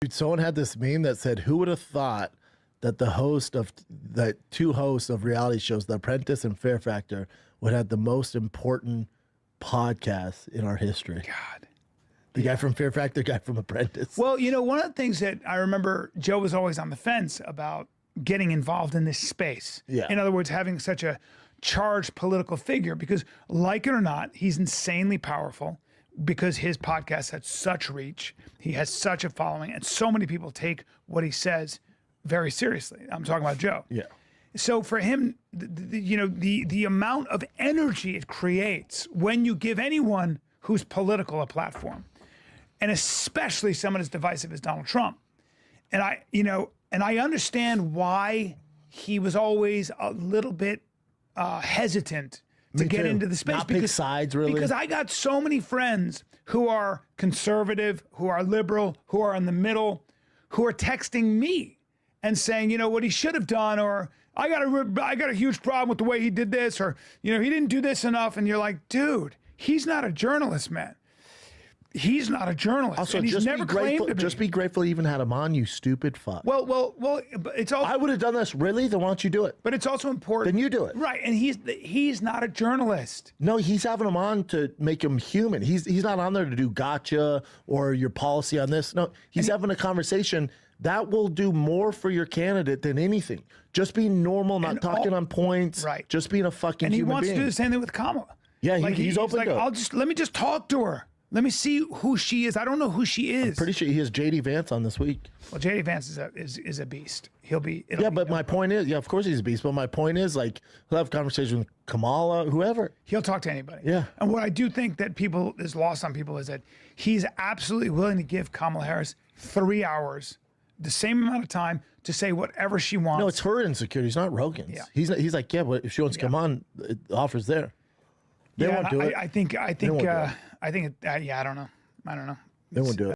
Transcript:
Dude, someone had this meme that said, who would have thought that the two hosts of reality shows, The Apprentice and Fear Factor, would have the most important podcasts in our history? God. The guy from Fear Factor, the guy from Apprentice. Well, you know, one of the things that I remember Joe was always on the fence about getting involved in this space. Yeah. In other words, having such a charged political figure, because like it or not, he's insanely powerful because his podcast has such reach. He has such a following, and so many people take what he says very seriously. I'm talking about Joe. Yeah. So for him, the amount of energy it creates when you give anyone who's political a platform, and especially someone as divisive as Donald Trump. And I understand why he was always a little bit hesitant to get into the space. Not pick sides, really. Because I got so many friends who are conservative, who are liberal, who are in the middle, who are texting me and saying, you know, what he should have done, or I got a huge problem with the way he did this, or, you know, he didn't do this enough. And you're like, dude, he's not a journalist, man. He's not a journalist. Also, and he's never claimed to be. Just be grateful he even had him on, you stupid fuck. Well, but it's also. I would have done this. Really? Then why don't you do it? But it's also important. Then you do it. Right, and he's not a journalist. No, he's having him on to make him human. He's not on there to do gotcha or your policy on this. No, he's having a conversation that will do more for your candidate than anything. Just being normal, not talking on points. Right. Just being a fucking And he human wants being. to do the same thing with Kamala. Yeah, like he's open like, to it. let me just talk to her. Let me see who she is. I don't know who she is. Pretty sure he has JD Vance on this week. Well, JD Vance is a beast. But my point is, of course he's a beast. But my point is, like, he'll have a conversation with Kamala, whoever. He'll talk to anybody. Yeah. And what I do think that is lost on people is that he's absolutely willing to give Kamala Harris 3 hours, the same amount of time, to say whatever she wants. No, it's her insecurities, not Rogan's. Yeah. He's like, yeah, but if she wants to come on, the offer's there. They won't do it. I think, I don't know. They won't do it.